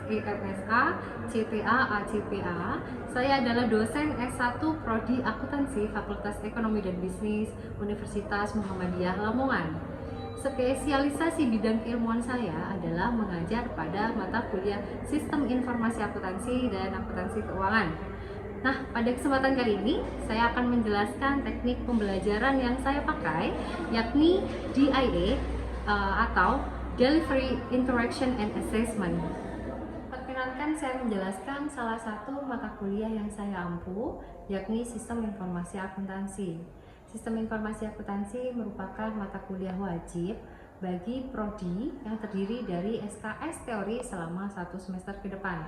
SEMSA, CTA, ACPA. Saya adalah dosen S1 Prodi Akuntansi Fakultas Ekonomi dan Bisnis Universitas Muhammadiyah Lamongan. Spesialisasi bidang keilmuan saya adalah mengajar pada mata kuliah Sistem Informasi Akuntansi dan Akuntansi Keuangan. Nah, pada kesempatan kali ini saya akan menjelaskan teknik pembelajaran yang saya pakai, yakni DIA atau Delivery Interaction and Assessment. Perkenalkan, saya menjelaskan salah satu mata kuliah yang saya ampu, yakni Sistem Informasi Akuntansi. Sistem Informasi Akuntansi merupakan mata kuliah wajib bagi prodi yang terdiri dari SKS teori selama 1 semester ke depan.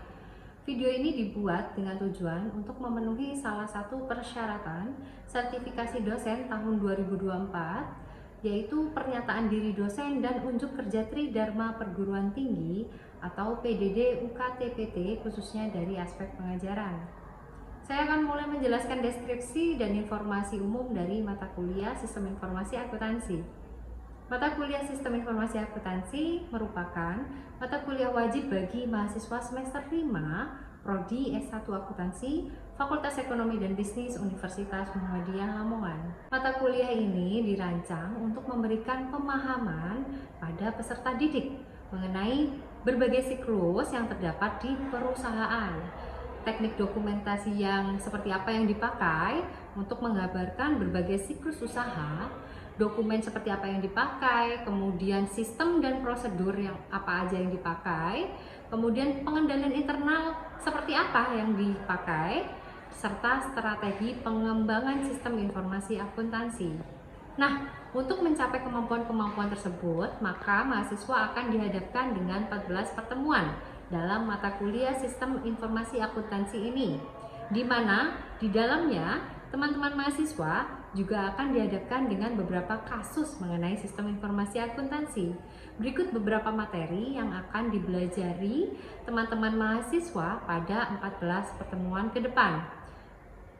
Video ini dibuat dengan tujuan untuk memenuhi salah satu persyaratan sertifikasi dosen tahun 2024, yaitu pernyataan diri dosen dan unjuk kerja Tridharma Perguruan Tinggi atau PDD UKT-PT, khususnya dari aspek pengajaran. Saya akan mulai menjelaskan deskripsi dan informasi umum dari mata kuliah Sistem Informasi Akuntansi. Mata kuliah Sistem Informasi Akuntansi merupakan mata kuliah wajib bagi mahasiswa semester 5 Prodi S1 Akuntansi Fakultas Ekonomi dan Bisnis Universitas Muhammadiyah Lamongan. Mata kuliah ini dirancang untuk memberikan pemahaman pada peserta didik mengenai berbagai siklus yang terdapat di perusahaan. Teknik dokumentasi yang seperti apa yang dipakai untuk menggambarkan berbagai siklus usaha, dokumen seperti apa yang dipakai, kemudian sistem dan prosedur yang apa aja yang dipakai, kemudian pengendalian internal seperti apa yang dipakai, serta strategi pengembangan sistem informasi akuntansi. Nah, untuk mencapai kemampuan-kemampuan tersebut, maka mahasiswa akan dihadapkan dengan 14 pertemuan dalam mata kuliah Sistem Informasi Akuntansi ini, di mana di dalamnya teman-teman mahasiswa juga akan dihadapkan dengan beberapa kasus mengenai sistem informasi akuntansi. Berikut beberapa materi yang akan dibelajari teman-teman mahasiswa pada 14 pertemuan ke depan.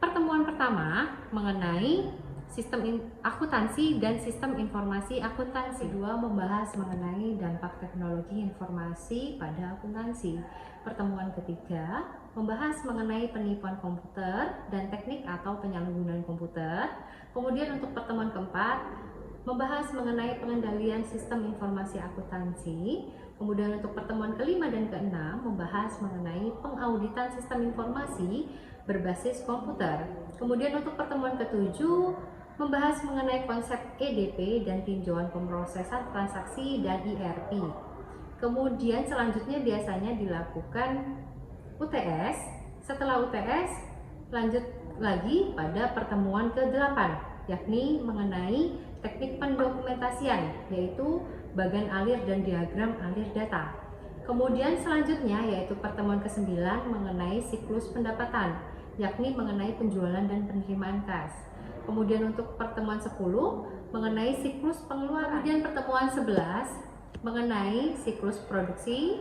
Pertemuan pertama mengenai sistem akuntansi dan sistem informasi akuntansi. Kedua, membahas mengenai dampak teknologi informasi pada akuntansi. Pertemuan ketiga membahas mengenai penipuan komputer dan teknik atau penyalahgunaan komputer. Kemudian untuk pertemuan keempat membahas mengenai pengendalian sistem informasi akuntansi. Kemudian untuk pertemuan kelima dan keenam membahas mengenai pengauditan sistem informasi berbasis komputer. Kemudian untuk pertemuan ketujuh membahas mengenai konsep EDP dan tinjauan pemrosesan transaksi dan ERP. Kemudian selanjutnya biasanya dilakukan UTS. Setelah UTS lanjut lagi pada pertemuan ke-8, yakni mengenai teknik pendokumentasian, yaitu bagan alir dan diagram alir data. Kemudian selanjutnya yaitu pertemuan ke-9 mengenai siklus pendapatan, yakni mengenai penjualan dan penerimaan kas. Kemudian untuk pertemuan 10 mengenai siklus pengeluaran. Kemudian pertemuan 11 mengenai siklus produksi.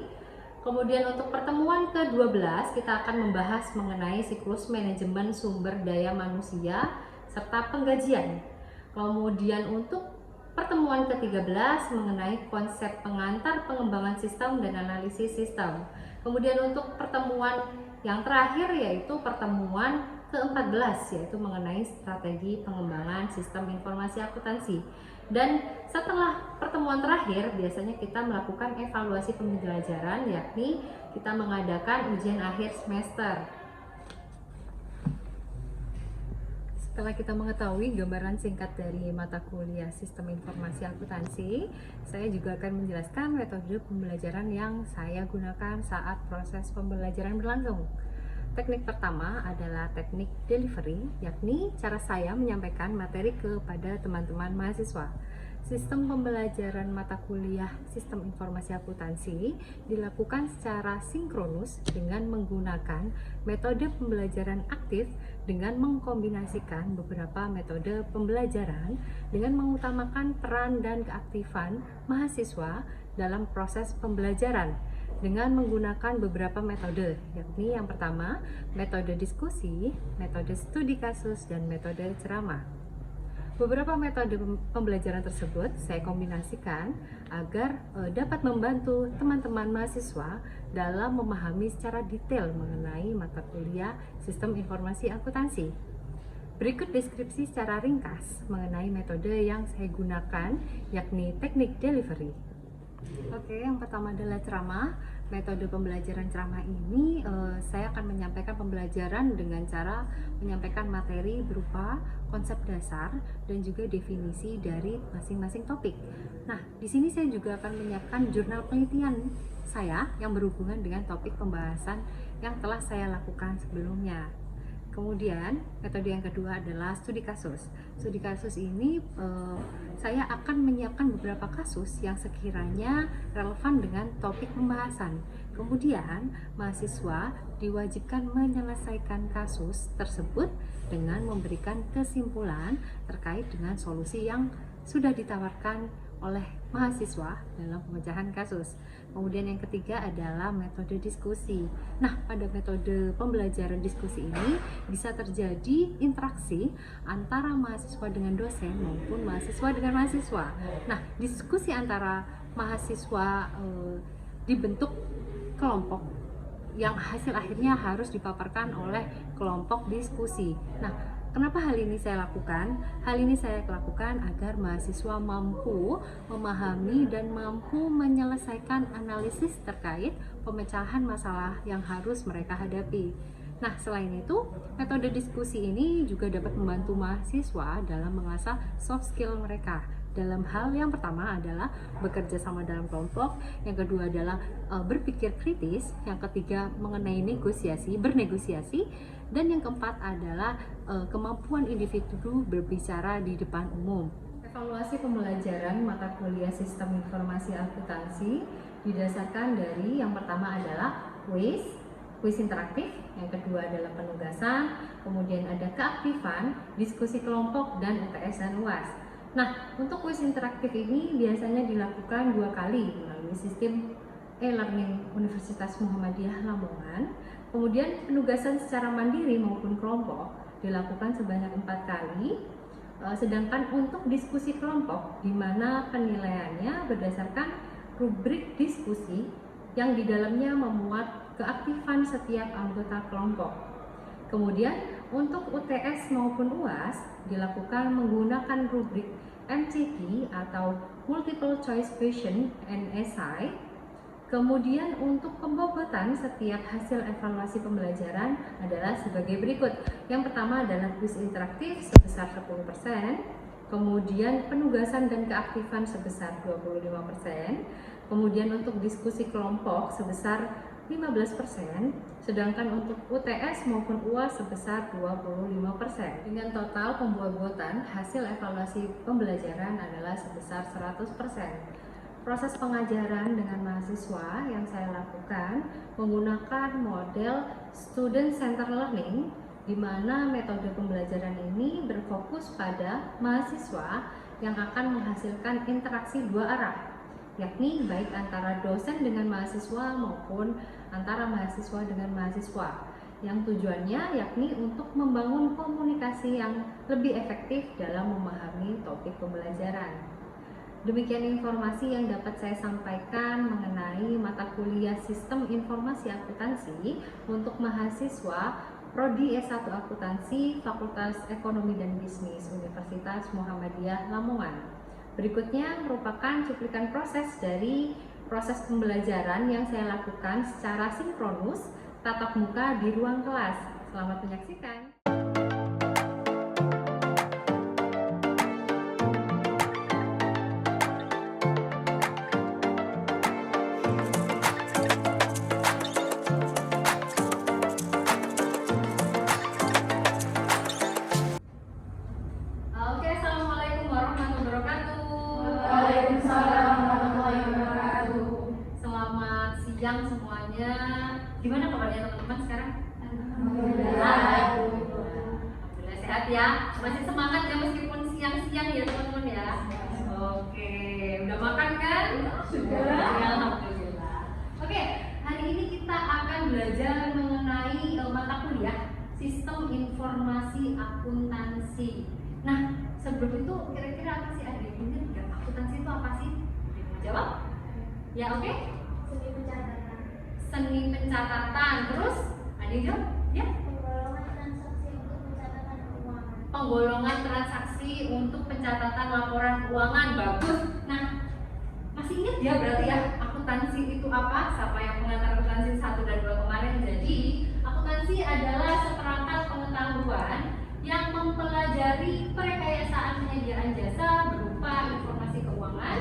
Kemudian untuk pertemuan ke-12 kita akan membahas mengenai siklus manajemen sumber daya manusia serta penggajian. Kemudian untuk pertemuan ke-13 mengenai konsep pengantar pengembangan sistem dan analisis sistem. Kemudian untuk pertemuan yang terakhir yaitu pertemuan ke-14 yaitu mengenai strategi pengembangan sistem informasi akuntansi. Dan setelah pertemuan terakhir biasanya kita melakukan evaluasi pembelajaran, yakni kita mengadakan ujian akhir semester. Setelah kita mengetahui gambaran singkat dari mata kuliah Sistem Informasi Akuntansi, saya juga akan menjelaskan metode pembelajaran yang saya gunakan saat proses pembelajaran berlangsung. Teknik pertama adalah teknik delivery, yakni cara saya menyampaikan materi kepada teman-teman mahasiswa. Sistem pembelajaran mata kuliah Sistem Informasi Akuntansi dilakukan secara sinkronus dengan menggunakan metode pembelajaran aktif dengan mengkombinasikan beberapa metode pembelajaran dengan mengutamakan peran dan keaktifan mahasiswa dalam proses pembelajaran dengan menggunakan beberapa metode, yakni yang pertama metode diskusi, metode studi kasus, dan metode ceramah. Beberapa metode pembelajaran tersebut saya kombinasikan agar dapat membantu teman-teman mahasiswa dalam memahami secara detail mengenai mata kuliah Sistem Informasi Akuntansi. Berikut deskripsi secara ringkas mengenai metode yang saya gunakan, yakni teknik delivery. Oke, yang pertama adalah ceramah. Metode pembelajaran ceramah ini saya akan menyampaikan pembelajaran dengan cara menyampaikan materi berupa konsep dasar dan juga definisi dari masing-masing topik. Nah, di sini saya juga akan menyiapkan jurnal penelitian saya yang berhubungan dengan topik pembahasan yang telah saya lakukan sebelumnya. Kemudian metode yang kedua adalah studi kasus. Studi kasus ini saya akan menyiapkan beberapa kasus yang sekiranya relevan dengan topik pembahasan. Kemudian mahasiswa diwajibkan menyelesaikan kasus tersebut dengan memberikan kesimpulan terkait dengan solusi yang sudah ditawarkan oleh mahasiswa dalam pemecahan kasus. Kemudian yang ketiga adalah metode diskusi. Nah, pada metode pembelajaran diskusi ini bisa terjadi interaksi antara mahasiswa dengan dosen maupun mahasiswa dengan mahasiswa. Nah, diskusi antara mahasiswa dibentuk kelompok yang hasil akhirnya harus dipaparkan oleh kelompok diskusi. Nah, kenapa hal ini saya lakukan? Hal ini saya lakukan agar mahasiswa mampu memahami dan mampu menyelesaikan analisis terkait pemecahan masalah yang harus mereka hadapi. Nah, selain itu, metode diskusi ini juga dapat membantu mahasiswa dalam mengasah soft skill mereka. Dalam hal yang pertama adalah bekerja sama dalam kelompok, yang kedua adalah berpikir kritis, yang ketiga mengenai bernegosiasi, dan yang keempat adalah kemampuan individu berbicara di depan umum. Evaluasi pembelajaran mata kuliah Sistem Informasi Akuntansi didasarkan dari yang pertama adalah kuis interaktif, yang kedua adalah penugasan, kemudian ada keaktifan, diskusi kelompok, dan UTS dan UAS. Nah, untuk kuis interaktif ini biasanya dilakukan 2 kali melalui sistem e-learning Universitas Muhammadiyah Lamongan. Kemudian penugasan secara mandiri maupun kelompok dilakukan sebanyak 4 kali. Sedangkan untuk diskusi kelompok, di mana penilaiannya berdasarkan rubrik diskusi yang di dalamnya memuat keaktifan setiap anggota kelompok. Kemudian untuk UTS maupun UAS dilakukan menggunakan rubrik MCQ atau Multiple Choice Question and Essay. Kemudian untuk pembobotan setiap hasil evaluasi pembelajaran adalah sebagai berikut. Yang pertama adalah kuis interaktif sebesar 10%, kemudian penugasan dan keaktifan sebesar 25%, kemudian untuk diskusi kelompok sebesar 15%, sedangkan untuk UTS maupun UAS sebesar 25%. Dengan total pembobotan hasil evaluasi pembelajaran adalah sebesar 100%. Proses pengajaran dengan mahasiswa yang saya lakukan menggunakan model Student Center Learning, di mana metode pembelajaran ini berfokus pada mahasiswa yang akan menghasilkan interaksi 2 arah, yakni baik antara dosen dengan mahasiswa maupun antara mahasiswa dengan mahasiswa, yang tujuannya yakni untuk membangun komunikasi yang lebih efektif dalam memahami topik pembelajaran. Demikian informasi yang dapat saya sampaikan mengenai mata kuliah Sistem Informasi Akuntansi untuk mahasiswa Prodi S1 Akuntansi Fakultas Ekonomi dan Bisnis Universitas Muhammadiyah Lamongan. Berikutnya merupakan cuplikan proses dari proses pembelajaran yang saya lakukan secara sinkronus tatap muka di ruang kelas. Selamat menyaksikan. Oke, assalamualaikum warahmatullahi wabarakatuh. Waalaikumsalam warahmatullahi wabarakatuh. Selamat siang semuanya. Gimana kabarnya teman-teman sekarang? Alhamdulillah. Alhamdulillah sehat ya. Masih semangat ya meskipun siang-siang ya teman-teman ya. Oke, udah makan kan? Sudah. Ya, alhamdulillah. Oke, hari ini kita akan belajar mengenai mata kuliah Sistem Informasi Akuntansi. Nah, sebelum itu kira-kira apa sih, ada yang ingat nggak akuntansi itu apa sih? Jawab? Ya, oke. Seni pencatatan. Seni pencatatan. Terus ada yang jawab? Ya. Penggolongan transaksi untuk pencatatan laporan Penggolongan transaksi untuk pencatatan laporan keuangan. keuangan. Bagus. Nah, masih ingat ya berarti ya akuntansi itu apa? Siapa yang pengantar akuntansi 1 dan 2 kemarin? Jadi akuntansi adalah seperangkat pengetahuan yang mempelajari perekayasaan penyediaan jasa berupa informasi keuangan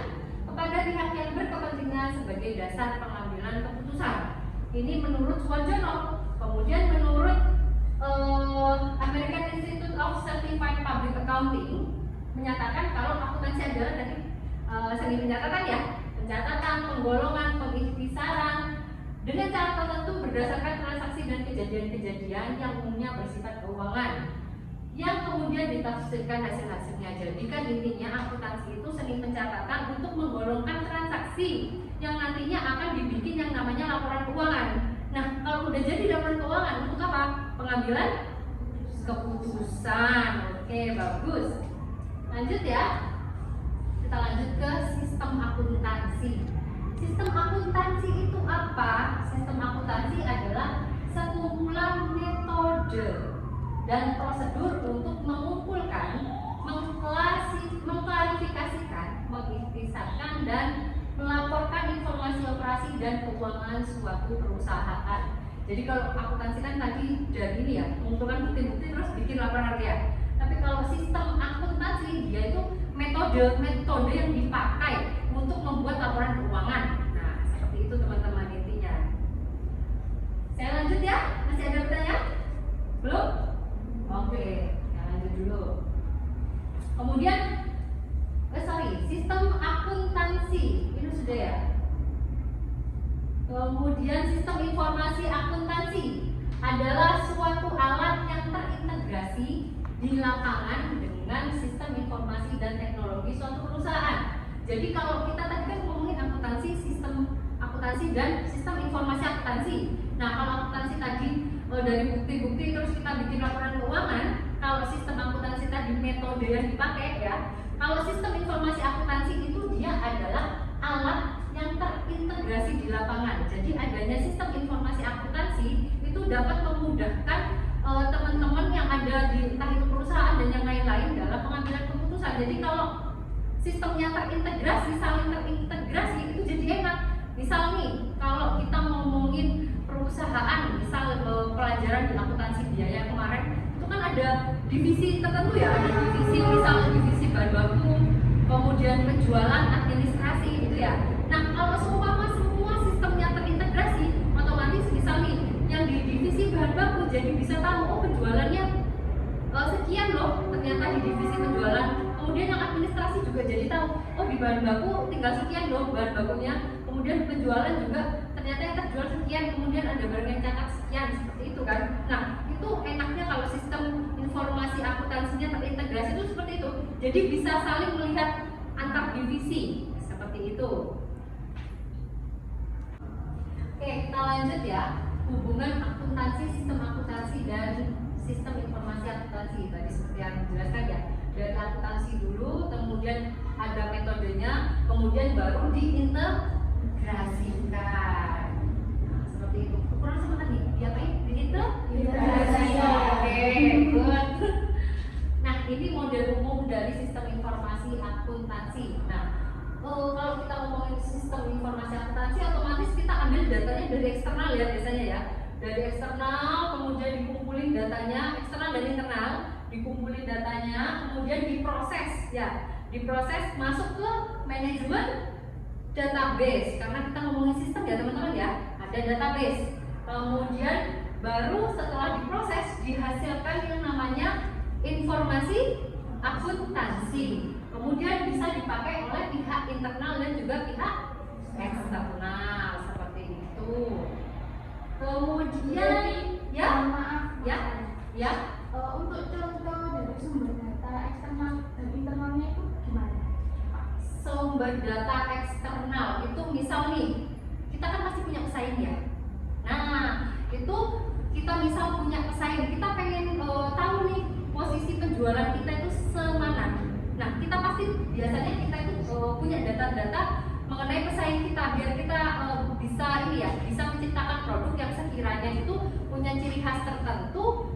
kepada pihak yang berkepentingan sebagai dasar pengambilan keputusan. Ini menurut Suwarjono. Kemudian menurut American Institute of Certified Public Accounting menyatakan kalau akuntansi adalah tadi seni pencatatan ya, pencatatan, penggolongan, pengikhtisaran dengan cara tertentu berdasarkan transaksi dan kejadian-kejadian yang umumnya bersifat keuangan yang kemudian ditafsirkan hasil-hasilnya. Jadi kan intinya akuntansi itu seni pencatatan untuk menggolongkan transaksi yang nantinya akan dibikin yang namanya laporan keuangan. Nah, kalau udah jadi laporan keuangan untuk apa? Pengambilan keputusan. Oke, bagus. Lanjut ya. Kita lanjut ke sistem akuntansi. Sistem akuntansi itu apa? Sistem akuntansi adalah sekumpulan metode dan prosedur untuk mengumpulkan, mengklarifikasikan, mengikhtisarkan dan melaporkan informasi operasi dan keuangan suatu perusahaan. Jadi kalau akuntansi kan tadi dari ini ya, mengumpulkan bukti-bukti terus bikin laporan harga. Tapi kalau sistem akuntansi dia itu metode yang dipakai untuk membuat laporan keuangan. Nah, seperti itu teman-teman intinya. Saya lanjut ya, masih ada pertanyaan? Belum? Oke, saya lanjut dulu. Kemudian, sistem akuntansi ini sudah ya. Kemudian sistem informasi akuntansi adalah suatu alat yang terintegrasi di lapangan dengan sistem informasi dan teknologi suatu perusahaan. Jadi kalau kita tadi kan ngomongin akuntansi, sistem akuntansi dan sistem informasi akuntansi. Nah, kalau akuntansi tadi dari bukti-bukti terus kita bikin laporan keuangan, kalau sistem akuntansi tadi metode yang dipakai ya. Kalau sistem informasi akuntansi itu dia adalah alat yang terintegrasi di lapangan. Jadi adanya sistem informasi akuntansi itu dapat memudahkan teman-teman yang ada di entah itu perusahaan dan yang lain-lain dalam pengambilan keputusan. Jadi kalau sistemnya terintegrasi, saling terintegrasi itu jadi enak. Misal nih, kalau kita ngomongin perusahaan, misal pelajaran di akuntansi biaya kemarin itu kan ada divisi tertentu ya, ada divisi misal divisi bahan baku, kemudian penjualan, administrasi gitu ya. Nah, kalau semua sistemnya terintegrasi, otomatis misal nih yang di divisi bahan baku jadi bisa tahu oh penjualannya sekian loh ternyata di divisi penjualan. Kemudian yang administrasi juga jadi tahu oh di bahan baku tinggal sekian loh bahan bakunya. Kemudian penjualan juga ternyata yang terjual sekian, kemudian ada barang yang catat sekian, seperti itu kan. Nah, itu enaknya kalau sistem informasi akuntansinya terintegrasi itu seperti itu. Jadi bisa saling melihat antar divisi seperti itu. Oke, kita lanjut ya. Hubungan akuntansi, sistem akuntansi dan sistem informasi akuntansi tadi seperti yang dijelaskan ya. Dari akuntansi dulu, kemudian ada metodenya, kemudian baru diintegrasikan. Nah, seperti itu. Kurang semangat nih, diapain? Diintegrasikan. Oke, good. Nah, ini model umum dari sistem informasi akuntansi. Nah, kalau kita ngomongin sistem informasi akuntansi, otomatis kita ambil datanya dari eksternal ya biasanya ya. Dari eksternal, kemudian dikumpulin datanya, eksternal dan internal, dikumpulin datanya, kemudian diproses ya. Diproses masuk ke manajemen database. Karena kita ngomongin sistem ya teman-teman ya, ada database. Kemudian baru setelah diproses dihasilkan yang namanya informasi akuntansi. Kemudian bisa dipakai oleh pihak internal dan juga pihak eksternal seperti itu. Kemudian ya, maaf ya. Untuk contoh dari sumber data eksternal dan internalnya itu gimana? Sumber data eksternal itu misal nih, kita kan pasti punya pesaing ya. Nah, itu kita misal punya pesaing, kita pengen tahu nih posisi penjualan kita itu semana. pasti biasanya kita itu punya data-data mengenai pesaing kita biar kita bisa bisa menciptakan produk yang sekiranya itu punya ciri khas tertentu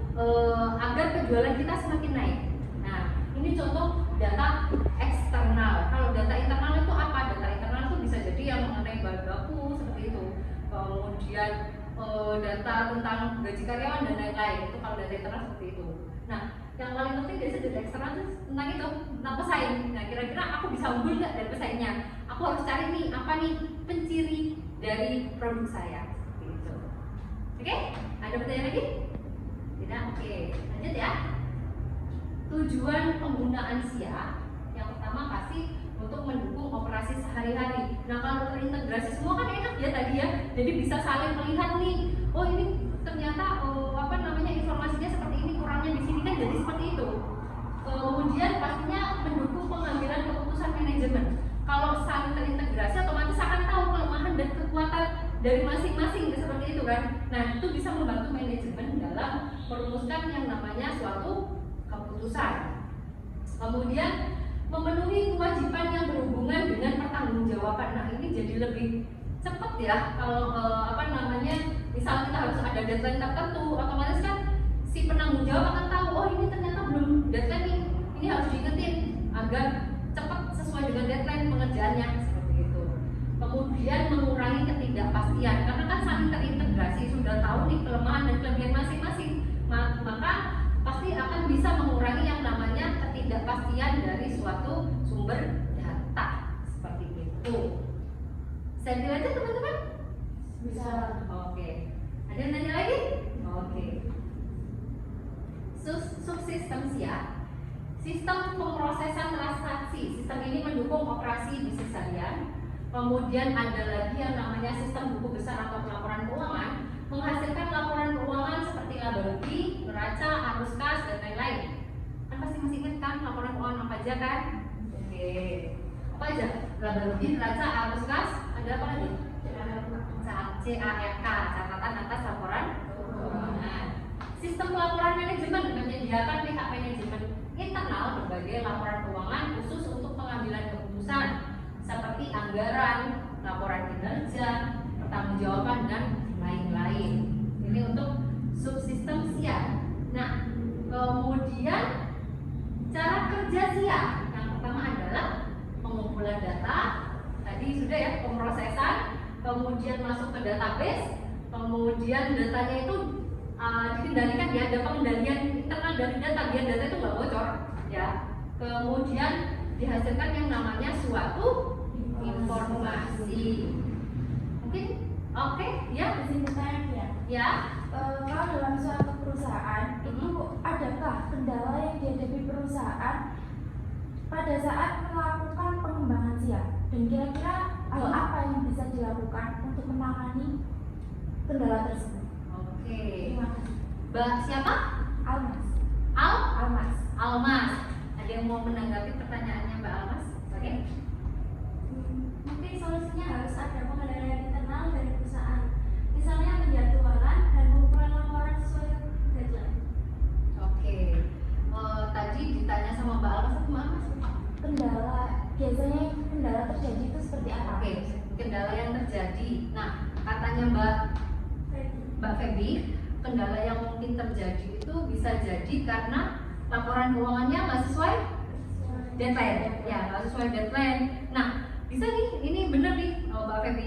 agar penjualan kita semakin naik. Nah, ini contoh data eksternal. Kalau data internal itu apa? Data internal itu bisa jadi yang mengenai bahan baku seperti itu. Kemudian data tentang gaji karyawan dan lain-lain. Itu kalau data internal seperti itu. Nah, yang paling penting dari data eksternal itu tentang itu, tentang pesaing. Nah, kira-kira aku bisa unggul nggak dari pesaingnya? Aku harus cari nih apa nih penciri dari produk saya. Seperti itu. Oke? Ada pertanyaan lagi? Tidak? Oke. Lanjut ya. Tujuan penggunaan SIA yang pertama pasti untuk mendukung operasi sehari-hari. Nah, kalau terintegrasi semua kan enak ya tadi ya. Jadi bisa saling melihat nih. Oh, ini ternyata informasinya seperti ini, kurangnya di sini kan jadi seperti itu. Kemudian pastinya mendukung pengambilan keputusan manajemen. Kalau saling terintegrasi otomatis akan tahu kelemahan dan kekuatan dari masing-masing seperti itu kan. Nah, itu bisa membantu manajemen dalam merumuskan yang namanya suatu keputusan. Kemudian memenuhi kewajiban yang berhubungan dengan pertanggungjawaban. Nah, ini jadi lebih cepat ya kalau misal kita harus ada deadline tertentu, otomatis kan si penanggung jawab akan tahu, oh ini ternyata belum deadline nih, ini harus diingetin agar cepat sesuai dengan deadline pengerjaannya seperti itu. Kemudian mengurangi ketidakpastian, karena kan saling terintegrasi, sudah tahu nih kelemahan dan kelebihan masing-masing, maka pasti akan bisa mengurangi yang namanya ketidakpastian dari suatu sumber data seperti itu. Saya bilang aja teman-teman? Bisa. Oke. Ada yang nanya lagi? Oke. Subsistem SIA, sistem pemrosesan transaksi. Sistem ini mendukung operasi bisnis harian. Kemudian ada lagi yang namanya sistem buku besar atau pelaporan keuangan, menghasilkan laporan keuangan seperti laba rugi, neraca, arus kas, dan lain-lain. Kan pasti masih ingat kan laporan keuangan apa aja kan? Oke. Apa aja? Laba rugi, neraca, arus kas, ada apa lagi? CARK, catatan atas laporan keuangan. Sistem pelaporan manajemen menyediakan pihak manajemen internal berbagai laporan keuangan khusus untuk pengambilan keputusan seperti anggaran, laporan kinerja, pertanggungjawaban dan lain-lain. Ini untuk subsistem SIA. Nah, kemudian cara kerja SIA yang pertama adalah pengumpulan data. Tadi sudah ya, pemrosesan, kemudian masuk ke database, kemudian datanya itu dikendalikan ya, ada pengendalian internal dari data biar data itu nggak bocor ya. Kemudian dihasilkan yang namanya suatu informasi. Mungkin oke ya, Izin bertanya ya. ya. Kalau dalam suatu perusahaan itu adakah kendala yang dihadapi perusahaan pada saat melakukan pengembangan SIA? Dan kira-kira hal apa yang bisa dilakukan untuk menangani kendala tersebut? Oke. Terima kasih. Mbak siapa? Almas. Almas. Almas. Ada yang mau menanggapi pertanyaannya Mbak Almas? Oke. Mungkin solusinya harus ada pengendalian internal dari perusahaan. Misalnya penjadwalan dan pengumpulan laporan sesuai deadline. Oke. Tadi ditanya sama Mbak Almas atau Mbak Almas? Biasanya kendala terjadi itu seperti apa? Oke. Kendala yang terjadi. Nah, katanya Mbak Feby, kendala yang mungkin terjadi itu bisa jadi karena laporan keuangannya nggak sesuai deadline, ya nggak sesuai deadline. Nah, bisa nih, ini bener nih Mbak Feby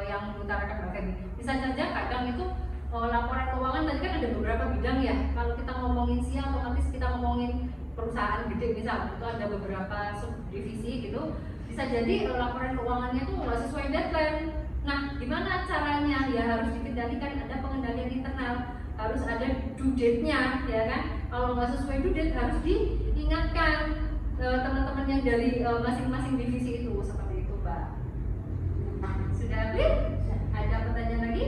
yang mengutarakan Mbak Feby. Bisa saja kadang itu laporan keuangan tadi kan ada beberapa bidang ya. Kalau kita ngomongin SIA, otomatis kita ngomongin perusahaan gede misal, itu ada beberapa subdivisi gitu. Bisa jadi laporan keuangannya tuh nggak sesuai deadline. Nah, gimana caranya? Ya harus dikendalikan, ada pengendalian internal, harus ada due date-nya, ya kan? Kalau nggak sesuai due date harus diingatkan teman-teman yang dari masing-masing divisi itu, seperti itu, Mbak. Sudah clear? Ada pertanyaan lagi?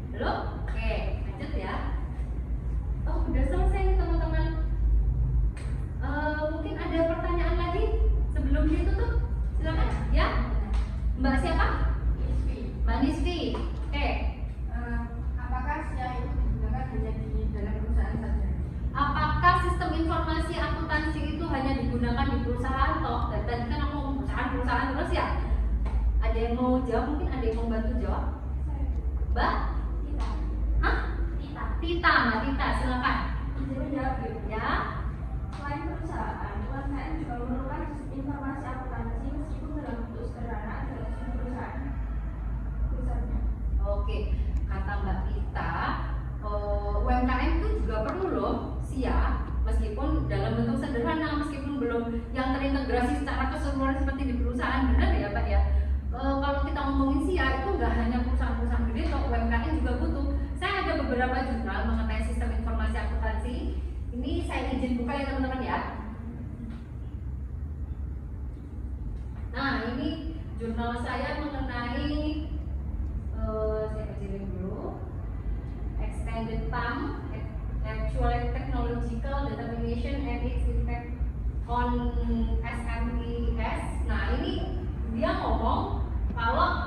Belum? Oke, lanjut ya. Oh, udah selesai nih teman-teman. Mungkin ada pertanyaan lagi sebelum ditutup? Silakan, ya. Mbak siapa? Mbak Nisfi. Oke. Apakah SIA itu digunakan hanya di dalam perusahaan saja? Apakah sistem informasi akuntansi akuntansi itu hanya digunakan di perusahaan toh. Dan tadi kan aku ngomong perusahaan terus ya. Ada yang mau jawab? Mungkin ada yang mau bantu jawab? Mbak? Tita. Hah? Tita. Tita, Mbak Tita, silakan. Jadi menjawab gitu. Ya. Selain perusahaan, UMKM juga memerlukan informasi akuntansi meskipun dalam bentuk sederhana dalam sebuah perusahaan. Besarnya. Oke, kata Mbak Tita, UMKM itu juga perlu loh SIA, meskipun dalam bentuk sederhana, meskipun belum yang terintegrasi secara keseluruhan seperti di perusahaan, benar ya Pak ya? Kalau kita ngomongin SIA itu nggak hanya perusahaan-perusahaan gede, atau UMKM juga butuh. Saya ada beberapa jurnal mengenai sistem informasi akuntansi. Ini saya izin buka ya teman-teman ya. Nah ini jurnal saya mengenai saya kecilin dulu. Extended Term, Actual Technological Determination and its Impact on SMEs. Nah ini dia ngomong kalau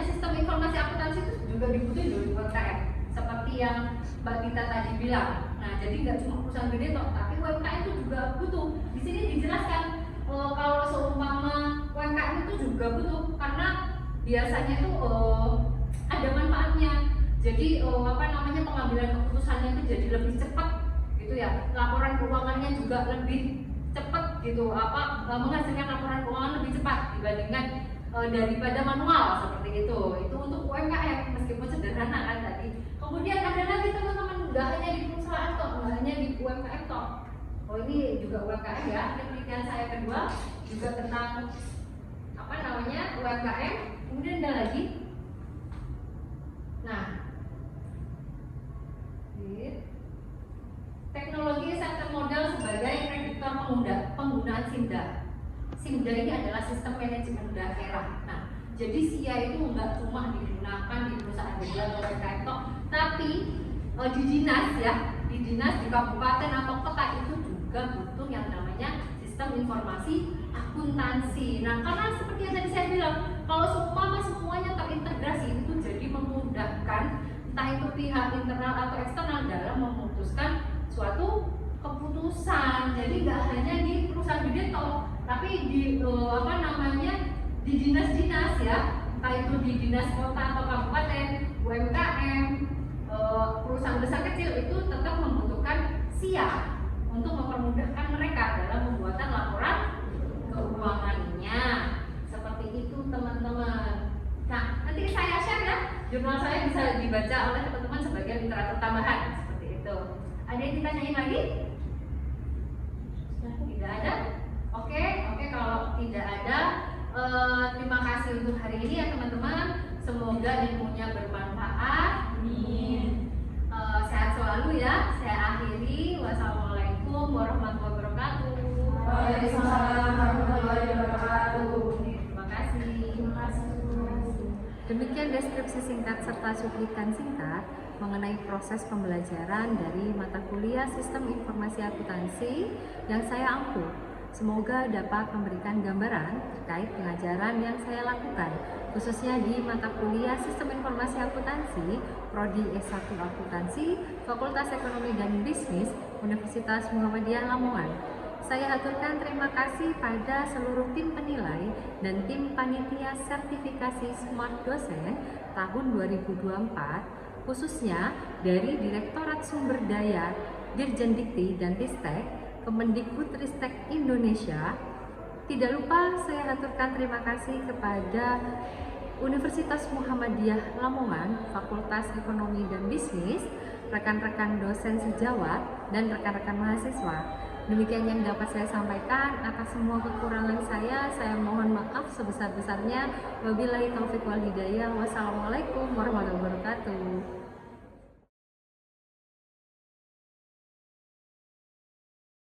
sistem informasi akuntansi itu juga dibutuhin loh di UMKM, seperti yang Mbak Tita tadi bilang. Nah jadi nggak cuma perusahaan gede toh, tapi UMKM itu juga butuh. Di sini dijelaskan kalau seumpama UMKM itu juga butuh karena biasanya itu ada manfaatnya. Jadi pengambilan keputusannya itu jadi lebih cepat gitu ya. Laporan keuangannya juga lebih cepat gitu. Menghasilkan laporan keuangan lebih cepat dibandingkan daripada manual seperti itu. Itu untuk UMKM meskipun sederhana kan tadi. Kemudian ada lagi teman-teman, nggak hanya di perusahaan toh, nggak hanya di UMKM toh. Oh ini juga UMKM ya. Penelitian saya kedua juga tentang UMKM. Kemudian ada lagi. Nah, teknologi serta modal sebagai prediktor penggunaan SIMDA. SIMDA ini adalah sistem manajemen daerah. Nah, jadi SIA itu nggak cuma digunakan di perusahaan gede atau UMKM, tapi di dinas di kabupaten atau kota itu juga butuh yang namanya sistem informasi akuntansi. Nah, karena seperti yang tadi saya bilang, kalau semuanya terintegrasi itu jadi memudahkan entah itu pihak internal atau eksternal dalam memutuskan suatu keputusan. Jadi nggak hanya di perusahaan gede toh, tapi di di dinas-dinas ya, entah itu di dinas kota atau kabupaten, UMKM, perusahaan besar kecil itu tetap membutuhkan SIA untuk mempermudahkan mereka dalam pembuatan laporan keuangannya. Seperti itu teman-teman. Nah, nanti saya share ya, jurnal saya bisa dibaca oleh teman-teman sebagai literatur tambahan seperti itu. Ada yang ditanyain lagi? Tidak ada? Oke, kalau tidak ada, terima kasih untuk hari ini ya teman-teman. Semoga ilmunya bermanfaat. Amin. Sehat selalu ya. Saya akhiri. Wassalamualaikum warahmatullahi wabarakatuh. Waalaikumsalam warahmatullahi wabarakatuh. Terima kasih. Demikian deskripsi singkat serta cuplikan singkat mengenai proses pembelajaran dari mata kuliah Sistem Informasi Akuntansi yang saya ampuh. Semoga dapat memberikan gambaran terkait pengajaran yang saya lakukan, khususnya di mata kuliah Sistem Informasi Akuntansi, Prodi S1 Akuntansi, Fakultas Ekonomi dan Bisnis, Universitas Muhammadiyah Lamongan. Saya aturkan terima kasih pada seluruh tim penilai dan tim panitia sertifikasi Smart Dosen tahun 2024, khususnya dari Direktorat Sumber Daya, Dirjen Dikti dan Ristek, Kemendikbudristek Indonesia. Tidak lupa saya aturkan terima kasih kepada Universitas Muhammadiyah Lamongan, Fakultas Ekonomi dan Bisnis, rekan-rekan dosen sejawat, dan rekan-rekan mahasiswa. Demikian yang dapat saya sampaikan. Atas semua kekurangan saya mohon maaf sebesar-besarnya. Wabillahi taufiq wal hidayah. Wassalamualaikum warahmatullahi wabarakatuh.